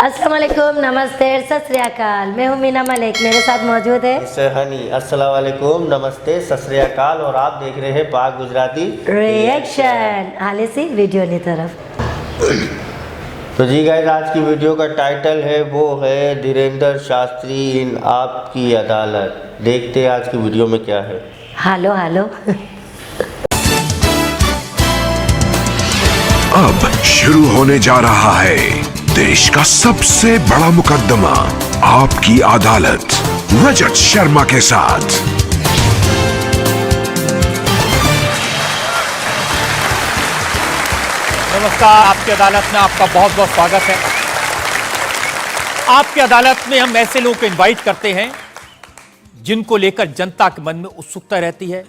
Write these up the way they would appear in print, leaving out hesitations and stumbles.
अस्सलाम वालेकुम, नमस्ते, सत श्री अकाल। मैं हूँ मीना मलिक, मेरे साथ मौजूद है हनी। अस्सलाम वालेकुम, नमस्ते, सत श्री अकाल। और आप देख रहे हैं पाक गुजराती रिएक्शन। हाले सी वीडियो की तरफ। तो जी गाइस, आज की वीडियो का टाइटल है वो है धीरेंद्र शास्त्री इन आपकी अदालत। देखते हैं आज की वीडियो में क्या है। हालो हालो। अब शुरू होने जा रहा है देश का सबसे बड़ा मुकदमा, आपकी अदालत, रजत शर्मा के साथ। नमस्कार, आपकी अदालत में आपका बहुत बहुत स्वागत है। आपकी अदालत में हम ऐसे लोगों को इनवाइट करते हैं जिनको लेकर जनता के मन में उत्सुकता रहती है,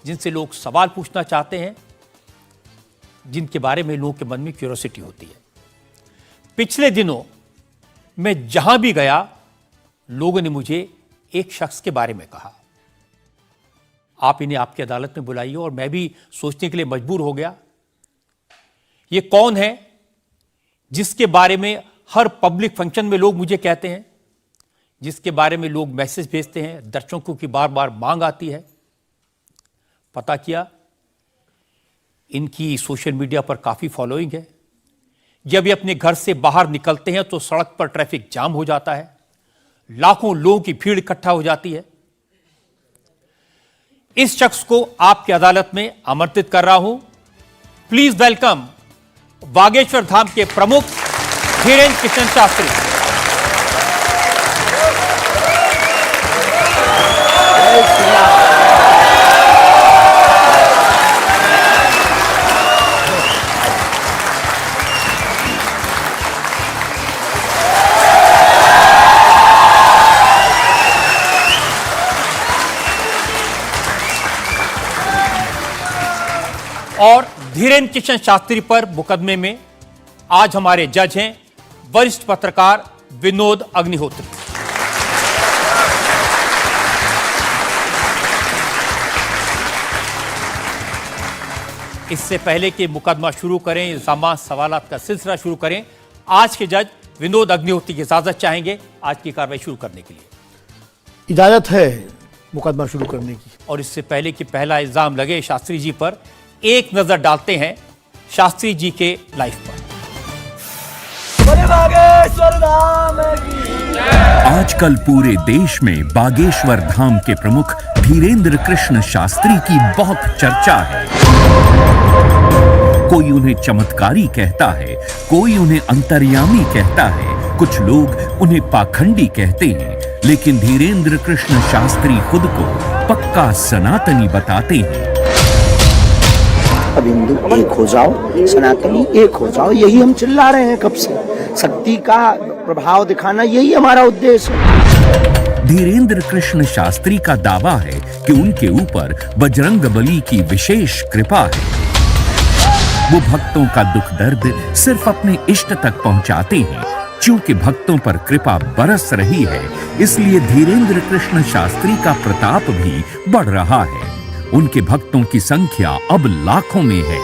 जिनसे लोग सवाल पूछना चाहते हैं, जिनके बारे में लोगों के मन में क्यूरियोसिटी होती है। पिछले दिनों मैं जहां भी गया, लोगों ने मुझे एक शख्स के बारे में कहा, आप इन्हें आपकी अदालत में बुलाइए। और मैं भी सोचने के लिए मजबूर हो गया, ये कौन है जिसके बारे में हर पब्लिक फंक्शन में लोग मुझे कहते हैं, जिसके बारे में लोग मैसेज भेजते हैं, दर्शकों की बार बार मांग आती है। पता किया, इनकी सोशल मीडिया पर काफी फॉलोइंग है। जब ये अपने घर से बाहर निकलते हैं तो सड़क पर ट्रैफिक जाम हो जाता है, लाखों लोगों की भीड़ इकट्ठा हो जाती है। इस शख्स को आपकी अदालत में आमंत्रित कर रहा हूं। प्लीज वेलकम बागेश्वर धाम के प्रमुख धीरेन्द्र कृष्ण शास्त्री। और धीरेन्द्र कृष्ण शास्त्री पर मुकदमे में आज हमारे जज हैं वरिष्ठ पत्रकार विनोद अग्निहोत्री। इससे पहले कि मुकदमा शुरू करें, इल्जामात सवालात का सिलसिला शुरू करें, आज के जज विनोद अग्निहोत्री की इजाजत चाहेंगे आज की कार्रवाई शुरू करने के लिए। इजाजत है मुकदमा शुरू करने की। और इससे पहले कि पहला इल्जाम लगे शास्त्री जी पर, एक नजर डालते हैं शास्त्री जी के लाइफ पर। आजकल पूरे देश में बागेश्वर धाम के प्रमुख धीरेंद्र कृष्ण शास्त्री की बहुत चर्चा है। कोई उन्हें चमत्कारी कहता है, कोई उन्हें अंतर्यामी कहता है, कुछ लोग उन्हें पाखंडी कहते हैं, लेकिन धीरेंद्र कृष्ण शास्त्री खुद को पक्का सनातनी बताते हैं। अब हिंदू एक हो जाओ, सनातनी एक हो जाओ, यही हम चिल्ला रहे हैं कब से। शक्ति का प्रभाव दिखाना यही हमारा उद्देश्य है। धीरेंद्र कृष्ण शास्त्री का दावा है कि उनके ऊपर बजरंगबली की विशेष कृपा है। वो भक्तों का दुख दर्द सिर्फ अपने इष्ट तक पहुंचाते हैं। चूंकि भक्तों पर कृपा बरस रही है, इसलिए धीरेंद्र कृष्ण शास्त्री का प्रताप भी बढ़ रहा है। उनके भक्तों की संख्या अब लाखों में है।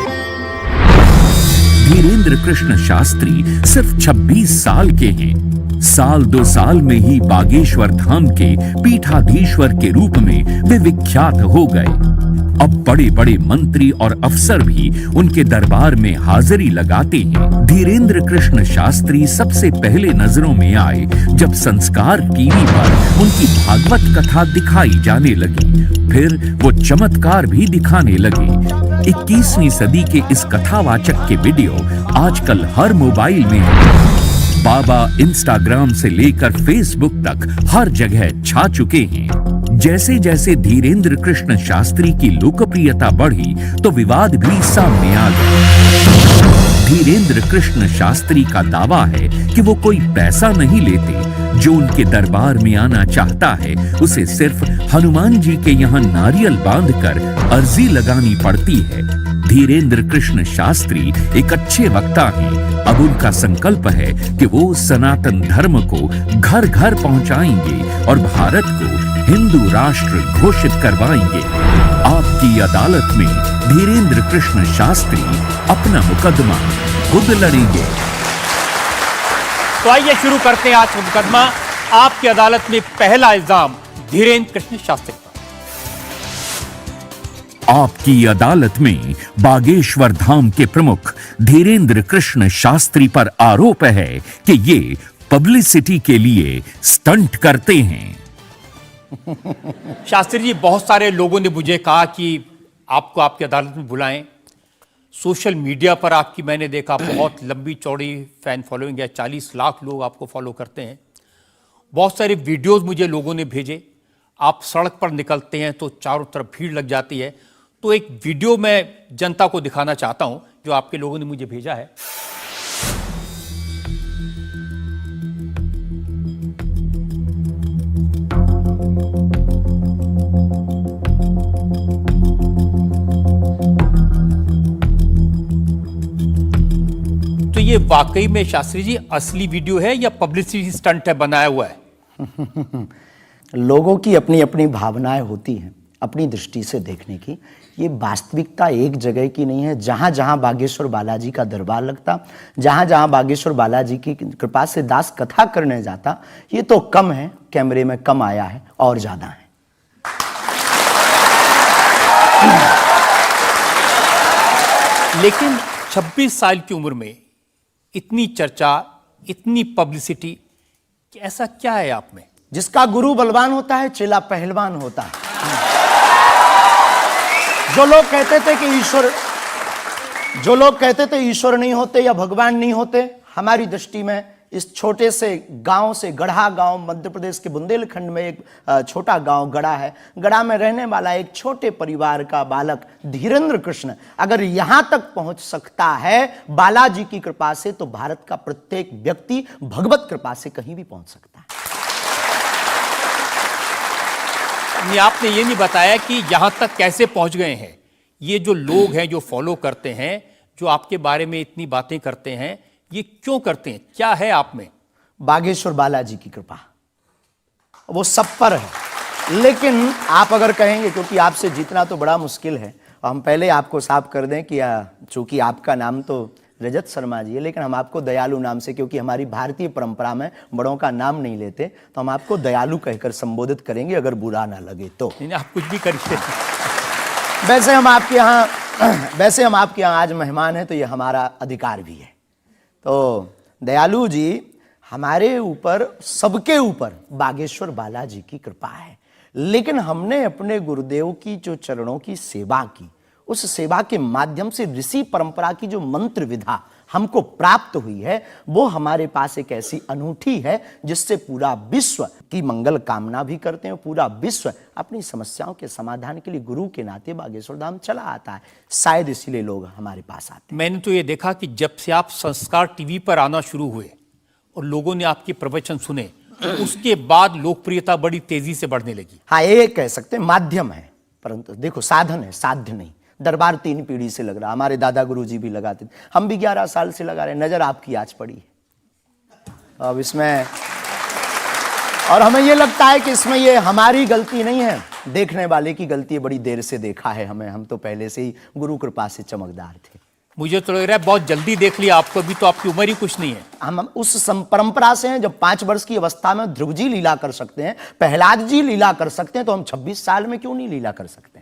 धीरेंद्र कृष्ण शास्त्री सिर्फ 26 साल के हैं। साल 2 साल में ही बागेश्वर धाम के पीठाधीश्वर के रूप में वे विख्यात हो गए। अब बड़े बड़े मंत्री और अफसर भी उनके दरबार में हाजिरी लगाते हैं। धीरेंद्र कृष्ण शास्त्री सबसे पहले नजरों में आए जब संस्कार टीवी पर उनकी भागवत कथा दिखाई जाने लगी। फिर वो चमत्कार भी दिखाने लगे। 21वीं सदी के इस कथावाचक के वीडियो आजकल हर मोबाइल में है। बाबा इंस्टाग्राम से लेकर फेसबुक तक हर जगह छा चुके हैं। जैसे जैसे धीरेंद्र कृष्ण शास्त्री की लोकप्रियता बढ़ी तो विवाद भी सामने आ गए। धीरेंद्र कृष्ण शास्त्री का दावा है कि वो कोई पैसा नहीं लेते। जो उनके दरबार में आना चाहता है उसे सिर्फ हनुमान जी के यहाँ नारियल बांधकर अर्जी लगानी पड़ती है। धीरेंद्र कृष्ण शास्त्री एक अच्छे वक्ता हैं। अब उनका संकल्प है कि वो सनातन धर्म को घर घर पहुंचाएंगे और भारत को हिंदू राष्ट्र घोषित करवाएंगे। आपकी अदालत में धीरेंद्र कृष्ण शास्त्री अपना मुकदमा खुद लड़ेंगे। तो आइए शुरू करते हैं आज का मुकदमा। आपकी अदालत में पहला इल्जाम धीरेन्द्र कृष्ण शास्त्री पर। आपकी अदालत में बागेश्वर धाम के प्रमुख धीरेन्द्र कृष्ण शास्त्री पर आरोप है कि ये पब्लिसिटी के लिए स्टंट करते हैं। शास्त्री जी, बहुत सारे लोगों ने मुझे कहा कि आपको आपकी अदालत में बुलाएं। सोशल मीडिया पर आपकी मैंने देखा बहुत लंबी चौड़ी फैन फॉलोइंग है, 40 लाख लोग आपको फॉलो करते हैं। बहुत सारे वीडियोस मुझे लोगों ने भेजे। आप सड़क पर निकलते हैं तो चारों तरफ भीड़ लग जाती है। तो एक वीडियो मैं जनता को दिखाना चाहता हूं जो आपके लोगों ने मुझे भेजा है। तो ये वाकई में शास्त्री जी असली वीडियो है या पब्लिसिटी स्टंट है, बनाया हुआ है? लोगों की अपनी अपनी भावनाएं होती हैं, अपनी दृष्टि से देखने की। ये वास्तविकता एक जगह की नहीं है। जहां जहां बागेश्वर बालाजी का दरबार लगता, जहां जहां बागेश्वर बालाजी की कृपा से दास कथा करने जाता, ये तो कम है, कैमरे में कम आया है और ज्यादा है। लेकिन 26 साल की उम्र में इतनी चर्चा, इतनी पब्लिसिटी, ऐसा क्या है आप में? जिसका गुरु बलवान होता है, चेला पहलवान होता है। जो लोग कहते थे ईश्वर नहीं होते या भगवान नहीं होते, हमारी दृष्टि में इस छोटे से गांव से, गढ़ा गांव मध्य प्रदेश के बुंदेलखंड में एक छोटा गांव गढ़ा है। गढ़ा में रहने वाला एक छोटे परिवार का बालक धीरेन्द्र कृष्ण अगर यहां तक पहुंच सकता है बालाजी की कृपा से, तो भारत का प्रत्येक व्यक्ति भगवत कृपा से कहीं भी पहुंच सकता है। आपने ये नहीं बताया कि यहां तक कैसे पहुंच गए हैं। ये जो लोग हैं जो फॉलो करते हैं, जो आपके बारे में इतनी बातें करते हैं, ये क्यों करते हैं? क्या है आप में? बागेश्वर बालाजी की कृपा वो सब पर है। लेकिन आप अगर कहेंगे, क्योंकि आपसे जीतना तो बड़ा मुश्किल है, हम पहले आपको साफ कर दें कि चूंकि आपका नाम तो रजत शर्मा जी है, लेकिन हम आपको दयालु नाम से, क्योंकि हमारी भारतीय परंपरा में बड़ों का नाम नहीं लेते, तो हम आपको दयालु कहकर संबोधित करेंगे, अगर बुरा ना लगे तो। आप कुछ भी करिए। वैसे हम आपके यहाँ आज मेहमान हैं, तो ये हमारा अधिकार भी है। तो दयालु जी, हमारे ऊपर, सबके ऊपर बागेश्वर बालाजी की कृपा है। लेकिन हमने अपने गुरुदेव की जो चरणों की सेवा की, उस सेवा के माध्यम से ऋषि परंपरा की जो मंत्र विधा हमको प्राप्त हुई है, वो हमारे पास एक ऐसी अनूठी है जिससे पूरा विश्व की मंगल कामना भी करते हैं। पूरा विश्व अपनी समस्याओं के समाधान के लिए गुरु के नाते बागेश्वर धाम चला आता है। शायद इसीलिए लोग हमारे पास आते हैं। मैंने तो ये देखा कि जब से आप संस्कार टीवी पर आना शुरू हुए और लोगों ने आपके प्रवचन सुने, उसके बाद लोकप्रियता बड़ी तेजी से बढ़ने लगी। हाँ, ये कह सकते हैं माध्यम है, परंतु देखो साधन है, साध्य नहीं। दरबार 3 पीढ़ी से लग रहा, हमारे दादा गुरुजी भी लगाते थे, हम भी 11 साल से लगा रहे। नजर आपकी आज पड़ी है अब इसमें, और हमें ये लगता है कि इसमें ये हमारी गलती नहीं है, देखने वाले की गलती है। बड़ी देर से देखा है हमें, हम तो पहले से ही गुरु कृपा से चमकदार थे। मुझे तो लग रहा है बहुत जल्दी देख लिया आपको, भी तो आपकी उम्र ही कुछ नहीं है। हम उस परंपरा से हैं, जब 5 वर्ष की अवस्था में ध्रुव जी लीला कर सकते हैं, प्रहलाद जी लीला कर सकते हैं, तो हम 26 साल में क्यों नहीं लीला कर सकते?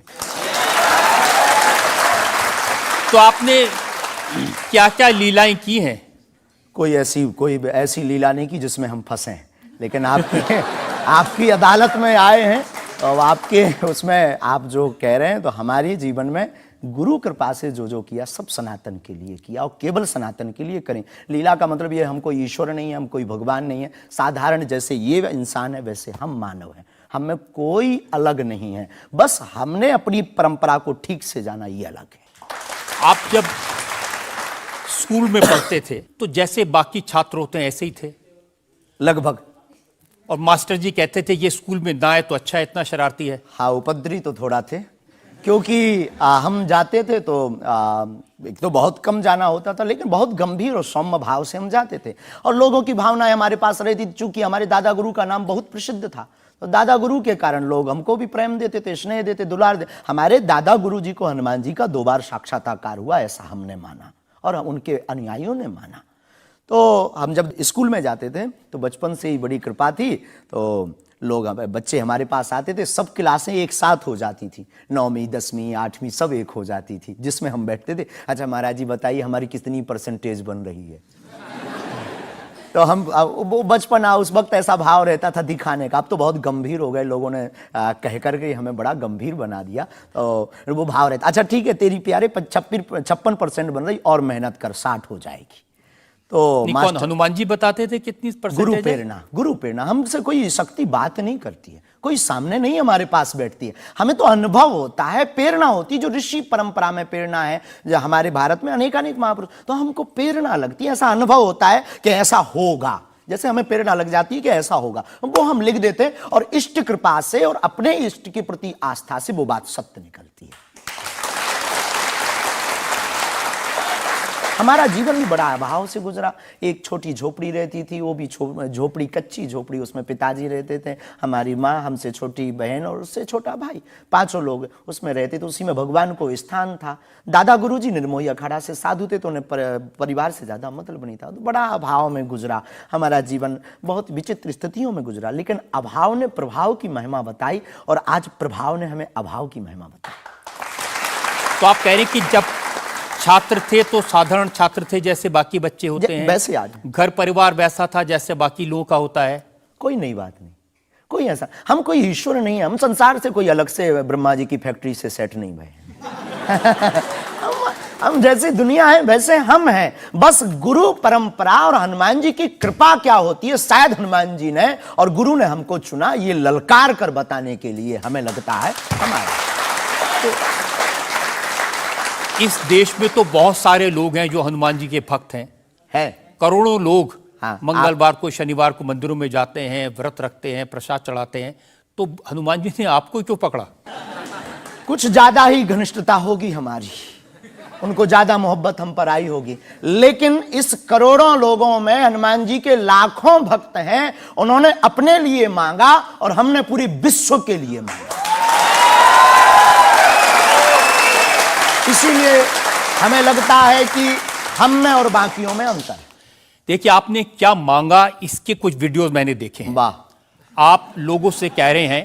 तो आपने क्या क्या लीलाएं की हैं? कोई ऐसी लीला नहीं की जिसमें हम फंसे, लेकिन आपकी अदालत में आए हैं, और आपके उसमें आप जो कह रहे हैं, तो हमारे जीवन में गुरु कृपा से जो किया सब सनातन के लिए किया, और केवल सनातन के लिए करें। लीला का मतलब ये, हम कोई ईश्वर नहीं है, हम कोई भगवान नहीं है। साधारण जैसे ये इंसान है, वैसे हम मानव हैं, हम में कोई अलग नहीं है। बस हमने अपनी परंपरा को ठीक से जाना, ये अलग है। आप जब स्कूल में पढ़ते थे तो जैसे बाकी छात्र होते हैं ऐसे ही थे लगभग, और मास्टर जी कहते थे ये स्कूल में ना आए तो अच्छा, इतना शरारती है? हाँ, उपद्रवी तो थोड़ा थे, क्योंकि हम जाते थे तो एक तो बहुत कम जाना होता था, लेकिन बहुत गंभीर और सौम्य भाव से हम जाते थे, और लोगों की भावनाएं हमारे पास रहती थी। चूंकि हमारे दादा गुरु का नाम बहुत प्रसिद्ध था, तो दादा गुरु के कारण लोग हमको भी प्रेम देते थे, स्नेह देते, दुलार देते। हमारे दादा गुरु जी को हनुमान जी का 2 बार साक्षात्कार हुआ, ऐसा हमने माना और उनके अनुयायियों ने माना। तो हम जब स्कूल में जाते थे तो बचपन से ही बड़ी कृपा थी, तो लोग बच्चे हमारे पास आते थे, सब क्लासें एक साथ हो जाती थी, 9वीं 10वीं 8वीं सब एक हो जाती थी, जिसमें हम बैठते थे। अच्छा महाराज जी बताइए हमारी कितनी परसेंटेज बन रही है। तो हम वो बचपना उस वक्त ऐसा भाव रहता था दिखाने का। अब तो बहुत गंभीर हो गए, लोगों ने कह करके हमें बड़ा गंभीर बना दिया। तो वो भाव रहता, अच्छा ठीक है तेरी प्यारे 56% बन रही और मेहनत कर 60 हो जाएगी। तो कौन हनुमान जी बताते थे कितनी परसेंटेज है? गुरु प्रेरणा हमसे कोई शक्ति बात नहीं करती है, कोई सामने नहीं हमारे पास बैठती है, हमें तो अनुभव होता है, प्रेरणा होती है, जो ऋषि परंपरा में प्रेरणा है। जो हमारे भारत में अनेकानेक महापुरुष, तो हमको प्रेरणा लगती है, ऐसा अनुभव होता है कि ऐसा होगा, जैसे हमें प्रेरणा लग जाती है कि ऐसा होगा, वो हम लिख देते हैं और इष्ट कृपा से और अपने इष्ट के प्रति आस्था से वो बात सत्य निकलती है। हमारा जीवन भी बड़ा अभाव से गुजरा। एक छोटी झोपड़ी रहती थी, वो भी झोपड़ी कच्ची झोपड़ी, उसमें पिताजी रहते थे, हमारी माँ, हमसे छोटी बहन और उससे छोटा भाई, 5 लोग उसमें रहते थे। उसी में भगवान को स्थान था। दादा गुरुजी निर्मोही अखाड़ा से साधु थे, तो उन्हें परिवार से ज़्यादा मतलब नहीं था। तो बड़ा अभाव में गुजरा हमारा जीवन, बहुत विचित्र स्थितियों में गुजरा। लेकिन अभाव ने प्रभाव की महिमा बताई और आज प्रभाव ने हमें अभाव की महिमा बताई। तो आप कह रहे हैं कि जब छात्र थे तो साधारण छात्र थे जैसे बाकी बच्चे होते हैं, वैसे आज घर परिवार वैसा था जैसे बाकी लोगों का होता है? कोई नई बात नहीं, कोई ऐसा, हम कोई ईश्वर नहीं है, हम संसार से कोई अलग से ब्रह्मा जी की फैक्ट्री से सेट नहीं भये। हम जैसे दुनिया है वैसे हम हैं, बस गुरु परंपरा और हनुमान जी की कृपा क्या होती है, शायद हनुमान जी ने और गुरु ने हमको चुना ये ललकार कर बताने के लिए, हमें लगता है हमारा। तो इस देश में तो बहुत सारे लोग हैं जो हनुमान जी के भक्त हैं, करोड़ों लोग। हाँ, मंगलवार को शनिवार को मंदिरों में जाते हैं, व्रत रखते हैं, प्रसाद चढ़ाते हैं, तो हनुमान जी ने आपको क्यों पकड़ा? कुछ ज्यादा ही घनिष्ठता होगी हमारी, उनको ज्यादा मोहब्बत हम पर आई होगी। लेकिन इस करोड़ों लोगों में हनुमान जी के लाखों भक्त हैं, उन्होंने अपने लिए मांगा और हमने पूरी विश्व के लिए मांगा। इसीलिए हमें लगता है कि हम में और बाकियों में अंतर है। देखिए आपने क्या मांगा, इसके कुछ वीडियोस मैंने देखे हैं। वाह। आप लोगों से कह रहे हैं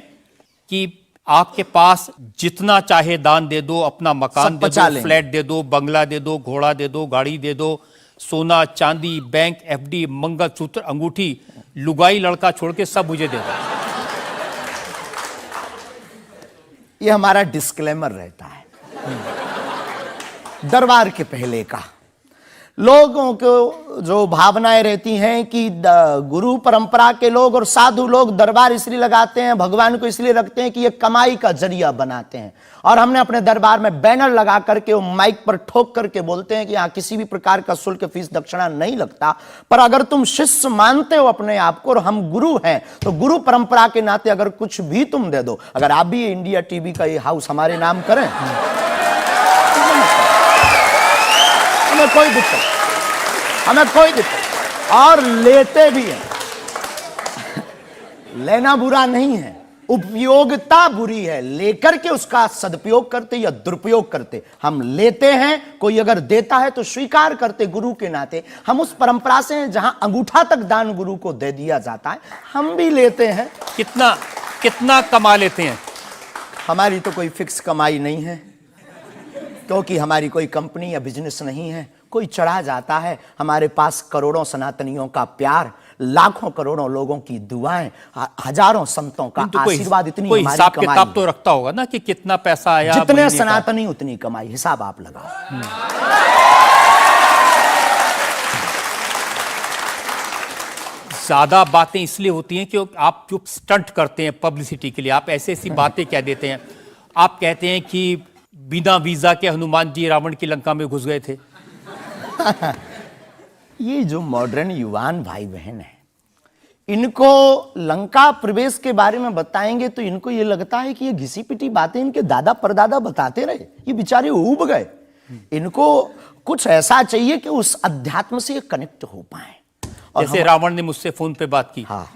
कि आपके पास जितना चाहे दान दे दो, अपना मकान दे दो, फ्लैट दे दो, बंगला दे दो, घोड़ा दे दो, गाड़ी दे दो, सोना चांदी, बैंक, एफडी, मंगलसूत्र, अंगूठी, लुगाई लड़का छोड़ के सब मुझे दे दो। ये हमारा डिस्क्लेमर रहता है दरबार के पहले का। लोगों को जो भावनाएं रहती हैं कि गुरु परंपरा के लोग और साधु लोग दरबार इसलिए लगाते हैं, भगवान को इसलिए रखते हैं कि ये कमाई का जरिया बनाते हैं। और हमने अपने दरबार में बैनर लगा करके वो माइक पर ठोक करके बोलते हैं कि यहाँ किसी भी प्रकार का शुल्क, फीस, दक्षिणा नहीं लगता। पर अगर तुम शिष्य मानते हो अपने आप को और हम गुरु हैं, तो गुरु परंपरा के नाते अगर कुछ भी तुम दे दो, अगर आप भी इंडिया टीवी का ये हाउस हमारे नाम करें, हमें कोई दिक्कत, हमें कोई दिक्कत, और लेते भी हैं। लेना बुरा नहीं है, उपयोगिता बुरी है, लेकर के उसका सदुपयोग करते या दुरुपयोग करते। हम लेते हैं, कोई अगर देता है तो स्वीकार करते गुरु के नाते। हम उस परंपरा से हैं जहां अंगूठा तक दान गुरु को दे दिया जाता है, हम भी लेते हैं। कितना कितना कमा लेते हैं? हमारी तो कोई फिक्स कमाई नहीं है, क्योंकि हमारी कोई कंपनी या बिजनेस नहीं है। कोई चढ़ा जाता है, हमारे पास करोड़ों सनातनियों का प्यार, लाखों करोड़ों लोगों की दुआएं, हजारों संतों का आशीर्वाद, इतनी कोई हिसाब किताब तो रखता होगा ना कि कितना पैसा आया, जितने सनातनी उतनी कमाई, हिसाब आप लगाओ। ज्यादा बातें इसलिए होती हैं कि आप जो स्टंट करते हैं पब्लिसिटी के लिए, आप ऐसी ऐसी बातें कह देते हैं। आप कहते हैं कि बिना वीजा के हनुमान जी रावण की लंका में घुस गए थे। ये जो मॉडर्न युवान भाई बहन है, इनको लंका प्रवेश के बारे में बताएंगे तो इनको ये लगता है कि ये घिसी पिटी बातें इनके दादा परदादा बताते रहे, ये बेचारे ऊब गए। इनको कुछ ऐसा चाहिए कि उस अध्यात्म से कनेक्ट हो पाए। और जैसे रावण ने मुझसे फोन पे बात की। हाँ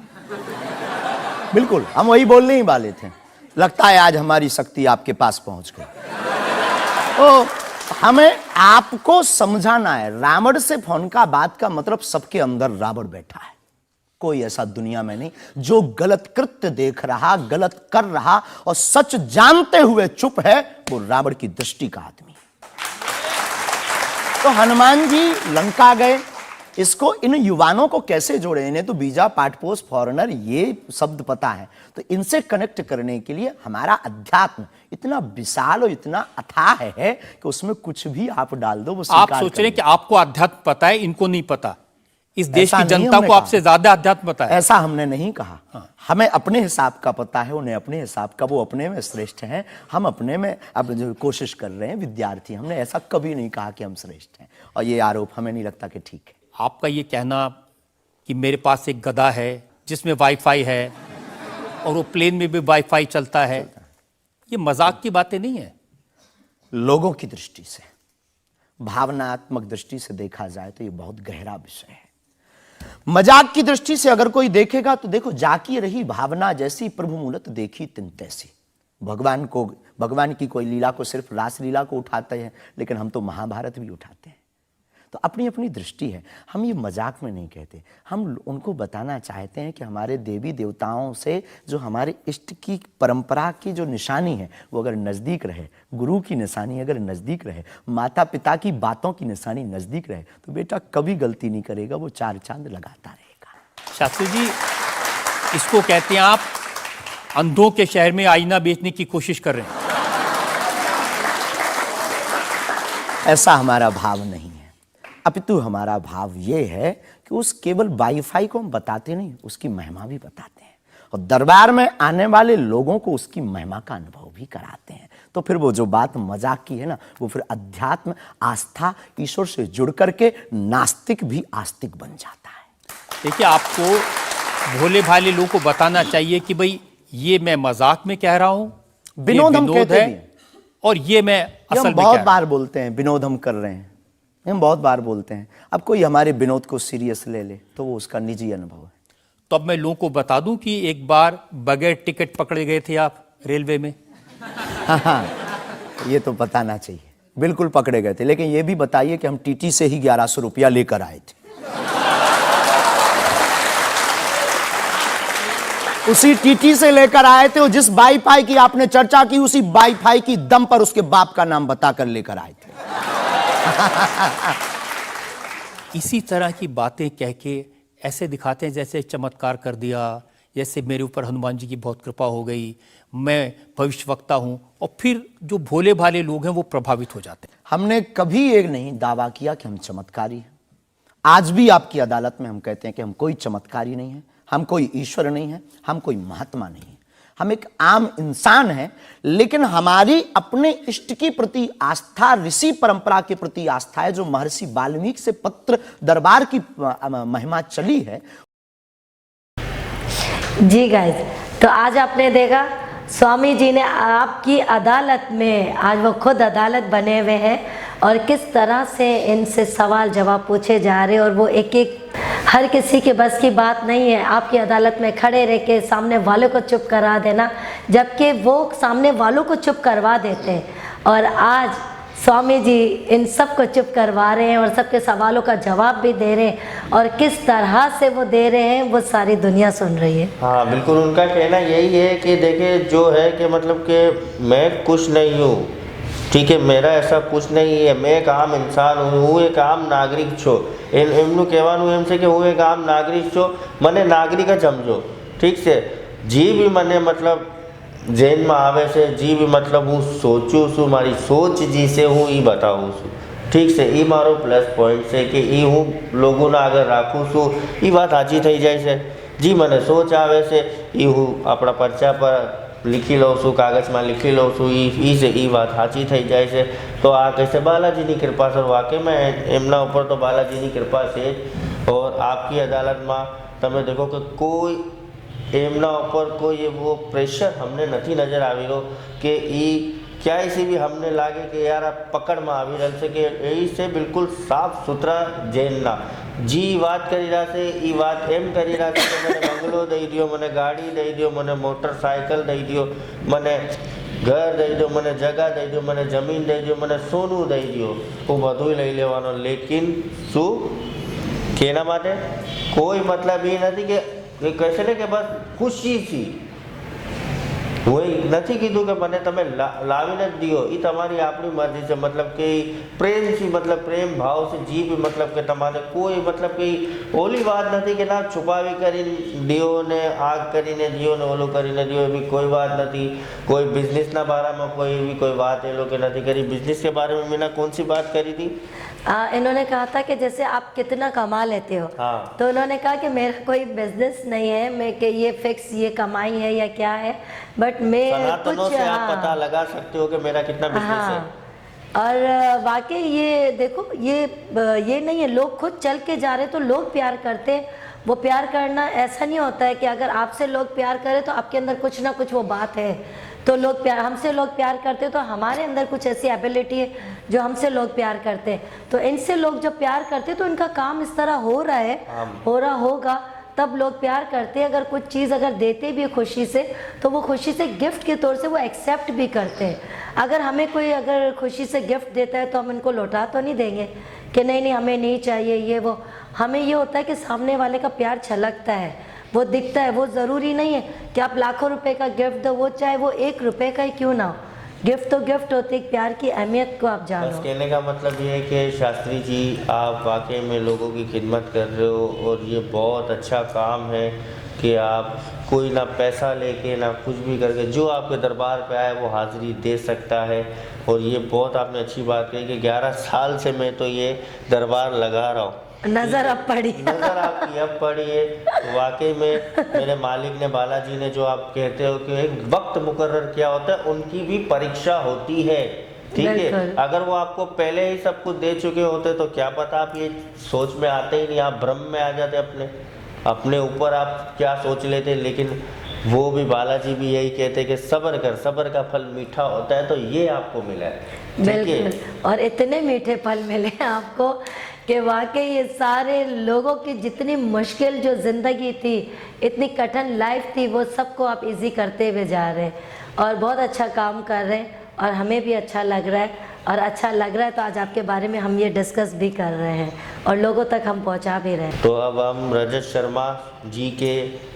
बिल्कुल, हम वही बोलने ही वाले थे। लगता है आज हमारी शक्ति आपके पास पहुंच गई। तो हमें आपको समझाना है, रावण से फोन का बात का मतलब सबके अंदर रावण बैठा है। कोई ऐसा दुनिया में नहीं जो गलत कृत्य देख रहा, गलत कर रहा और सच जानते हुए चुप है, वो रावण की दृष्टि का आदमी। तो हनुमान जी लंका गए, इसको इन युवानों को कैसे जोड़े? इन्हें तो बीजा, पाठपोष, फॉरेनर ये शब्द पता है, तो इनसे कनेक्ट करने के लिए हमारा अध्यात्म इतना विशाल और इतना अथाह है कि उसमें कुछ भी आप डाल दो वो आप स्वीकार सोच रहे हैं करेंगे। कि आपको अध्यात्म पता है, इनको नहीं पता। इस देश ऐसा की नहीं जनता हमने को कहा। आपसे ज्यादा अध्यात्म पता है। ऐसा हमने नहीं कहा। हमें अपने हिसाब का पता है, उन्हें अपने हिसाब का, वो अपने में श्रेष्ठ हैं, हम अपने में अब जो कोशिश कर रहे हैं विद्यार्थी। हमने ऐसा कभी नहीं कहा कि हम श्रेष्ठ हैं, और ये आरोप हमें नहीं लगता कि ठीक है। आपका ये कहना कि मेरे पास एक गधा है जिसमें वाईफाई है और वो प्लेन में भी वाईफाई चलता है, ये मजाक की बातें नहीं है। लोगों की दृष्टि से, भावनात्मक दृष्टि से देखा जाए तो ये बहुत गहरा विषय है। मजाक की दृष्टि से अगर कोई देखेगा तो देखो, जाकी रही भावना जैसी, प्रभु मूलत देखी तिन तैसी। भगवान की कोई लीला को सिर्फ रास लीला को उठाते हैं, लेकिन हम तो महाभारत भी उठाते हैं। तो अपनी अपनी दृष्टि है, हम ये मजाक में नहीं कहते। हम उनको बताना चाहते हैं कि हमारे देवी देवताओं से जो हमारे इष्ट की परंपरा की जो निशानी है वो अगर नज़दीक रहे, गुरु की निशानी अगर नज़दीक रहे, माता पिता की बातों की निशानी नज़दीक रहे, तो बेटा कभी गलती नहीं करेगा, वो चार चांद लगाता रहेगा। शास्त्री जी, इसको कहते हैं आप अंधों के शहर में आईना बेचने की कोशिश कर रहे हैं। ऐसा हमारा भाव नहीं है, अपितु हमारा भाव ये है कि उस केवल वाईफाई को हम बताते नहीं, उसकी महिमा भी बताते हैं, और दरबार में आने वाले लोगों को उसकी महिमा का अनुभव भी कराते हैं। तो फिर वो जो बात मजाक की है ना, वो फिर अध्यात्म, आस्था, ईश्वर से जुड़ करके नास्तिक भी आस्तिक बन जाता है। देखिए, आपको भोले भाले लोगों को बताना चाहिए कि भाई ये मैं मजाक में कह रहा हूं, विनोद हम कहते है, भी हैं। और ये मैं ये असल हम में बहुत कह बार बोलते हैं, विनोद हम कर रहे हैं, हम बहुत बार बोलते हैं। अब कोई हमारे विनोद को सीरियस ले ले तो वो उसका निजी अनुभव है। तो अब मैं लोगों को बता दूं कि एक बार बगैर टिकट पकड़े गए थे आप रेलवे में। हाँ, ये तो बताना चाहिए, बिल्कुल पकड़े गए थे, लेकिन ये भी बताइए कि हम टीटी से ही 1100 रुपया लेकर आए थे। उसी टीटी से लेकर आए थे, और जिस वाईफाई की आपने चर्चा की उसी वाईफाई की दम पर उसके बाप का नाम बताकर लेकर आए थे। इसी तरह की बातें कह के ऐसे दिखाते हैं जैसे चमत्कार कर दिया, जैसे मेरे ऊपर हनुमान जी की बहुत कृपा हो गई, मैं भविष्यवक्ता हूं, और फिर जो भोले भाले लोग हैं वो प्रभावित हो जाते हैं। हमने कभी एक नहीं दावा किया कि हम चमत्कारी हैं। आज भी आपकी अदालत में हम कहते हैं कि हम कोई चमत्कारी नहीं है, हम कोई ईश्वर नहीं है, हम कोई महात्मा नहीं है, हम एक आम इंसान हैं। लेकिन हमारी अपने इष्ट की प्रति आस्था, ऋषि परंपरा के प्रति आस्था है, जो महर्षि वाल्मीकि से पत्र दरबार की महिमा चली है। जी गाइस, तो आज आपने देखा स्वामी जी ने आपकी अदालत में, आज वो खुद अदालत बने हुए हैं, और किस तरह से इनसे सवाल जवाब पूछे जा रहे हैं, और वो एक एक हर किसी के बस की बात नहीं है आपकी अदालत में खड़े रह के सामने वालों को चुप करा देना, जबकि वो सामने वालों को चुप करवा देते हैं। और आज स्वामी जी इन सब को चुप करवा रहे हैं और सबके सवालों का जवाब भी दे रहे हैं, और किस तरह से वो दे रहे हैं वो सारी दुनिया सुन रही है। हाँ बिल्कुल, उनका कहना यही है कि देखिए जो है कि मतलब कि मैं कुछ नहीं हूँ, ठीक है, मेरा ऐसा कुछ नहीं है, मैं एक आम इंसान हूँ, एक आम नागरिक छो। એમનું કહેવાનું એમ છે કે હું એક આમ નાગરિક છું, મને નાગરિક જ સમજો, ઠીક છે। જે બી મને મતલબ જેનમાં આવે છે, જે બી મતલબ હું સોચું છું, મારી સોચ જે છે હું એ બતાવું છું, ઠીક છે। એ મારો પ્લસ પોઈન્ટ છે કે એ હું લોકોના આગળ રાખું છું, એ વાત સાચી થઈ જાય છે। જે મને સોચ આવે છે એ હું આપણા પરચા પર लिखी लઉં છું, કાગળમાં लिखी લઉં છું, એ વાત સાચી થઈ જાય છે। તો આ કહેશે બાલાજીની कृपा सर, वाकई में એમના ઉપર તો બાલાજીની कृपा છે। और आपकी अदालतમાં તમે देखो कि कोई એમના ઉપર કોઈ એવો પ્રેશર हमने નથી नजर આવી રહ્યો કે એ ક્યાંય से भी हमने लागे कि यार आ पकड़માં આવી રહ્યું છે, કે એ છે बिल्कुल साफ सुथरा जेलના जी बात કરી રહ્યા છે, એ વાત એમ કરી રહ્યા છે કે મને બંગલો દઈ દો, મને ગાડી દઈ દો, મને મોટરસાઇકલ દઈ દો, મને ઘર દઈ દો, મને જગા દઈ દો, મને જમીન દઈ દો, મને સોનું દઈ દો, હું બધું લઈ લેવાનો. લેકિન શું કેના માટે કોઈ મતલબ એ નથી કે કહેશે ને કે બસ ખુશીથી. હું એ નથી કીધું કે મને તમે લાવીને જ દો, એ તમારી આપણી મરજી છે. મતલબ કે પ્રેમથી, મતલબ પ્રેમ ભાવથી જીવ, મતલબ કે તમારે કોઈ મતલબ કે ઓલી વાત નથી કે ના છુપાવી કરીને દો ને આગ કરીને દો ને ઓલું કરીને દો, એવી કોઈ વાત નથી. કોઈ બિઝનેસના બારામાં કોઈ એવી કોઈ વાત એ લોકો નથી કરી. बिजनेस के बारे में मैंने कौन सी बात करी थी? इन्होंने कहा था कि जैसे आप कितना कमा लेते हो, हाँ. तो उन्होंने कहा कि मेरा कोई बिजनेस नहीं है, मैं कि ये फिक्स ये कमाई है या क्या है, बट मैं सनातनों कुछ से आप पता लगा सकते हो कि मेरा कितना बिजनेस है. और वाकई ये देखो, ये नहीं है लोग खुद चल के जा रहे तो लोग प्यार करते हैं. वो प्यार करना ऐसा नहीं होता है कि अगर आपसे लोग प्यार करें तो आपके अंदर कुछ ना कुछ वो बात है, तो लोग प्यार, हमसे लोग प्यार करते तो हमारे अंदर कुछ ऐसी एबिलिटी है जो हमसे लोग प्यार करते हैं. तो इनसे लोग जब प्यार करते तो इनका काम इस तरह हो रहा है, हो रहा होगा, तब लोग प्यार करते हैं. अगर कुछ चीज़ अगर देते भी खुशी से तो वो खुशी से गिफ्ट के तौर से वो एक्सेप्ट भी करते हैं. अगर हमें कोई अगर खुशी से गिफ्ट देता है तो हम इनको लौटा तो नहीं देंगे कि नहीं नहीं हमें नहीं चाहिए ये वो. हमें ये होता है कि सामने वाले का प्यार छलकता है, वो दिखता है. वो ज़रूरी नहीं है कि आप लाखों रुपए का गिफ्ट दो, वो चाहे वो 1 रुपए का ही क्यों ना हो, गिफ्ट तो गिफ्ट होती है. प्यार की अहमियत को आप जानो. बस कहने का मतलब ये है कि शास्त्री जी आप वाकई में लोगों की खिदमत कर रहे हो और ये बहुत अच्छा काम है कि आप कोई ना पैसा लेके ना कुछ भी करके जो आपके दरबार पे आए वो हाज़िरी दे सकता है. और ये बहुत आपने अच्छी बात कही कि 11 साल से मैं तो ये दरबार लगा रहा हूँ. नज़र अब पड़ी, नज़र आपकी अब पड़ी है. वाकई में मेरे मालिक ने, बालाजी ने, जो आप कहते हो कि एक वक्त मुकर्रर किया होता है, उनकी भी परीक्षा होती है. ठीक है, अगर वो आपको पहले ही सब कुछ दे चुके होते तो क्या पता आप ये सोच में आते ही नहीं, आप भ्रम में आ जाते अपने ऊपर आप क्या सोच लेते. लेकिन वो भी बालाजी भी यही कहते कि सब्र कर, सब्र का फल मीठा होता है. तो ये आपको मिला है. ठीक है, और इतने मीठे फल मिले आपको कि वाकई ये सारे लोगों की जितनी मुश्किल जो ज़िंदगी थी, इतनी कठिन लाइफ थी, वो सबको आप इजी करते हुए जा रहे हैं और बहुत अच्छा काम कर रहे हैं. और हमें भी अच्छा लग रहा है, और अच्छा लग रहा है तो आज आपके बारे में हम ये डिस्कस भी कर रहे हैं और लोगों तक हम पहुंचा भी रहे हैं. तो अब हम रजत शर्मा जी के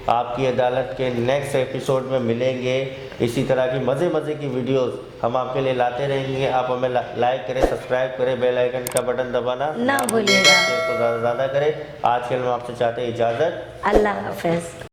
आपकी अदालत के नेक्स्ट एपिसोड में मिलेंगे. इसी तरह की मज़े की वीडियोस हम आपके लिए लाते रहेंगे. आप हमें लाइक करें, सब्सक्राइब करें, बेल आइकन का बटन दबाना ना भूलिएगा. तो ज़्यादा करें. आज के लिए हम आपसे चाहते हैं इजाज़त. अल्लाह हाफ़िज़.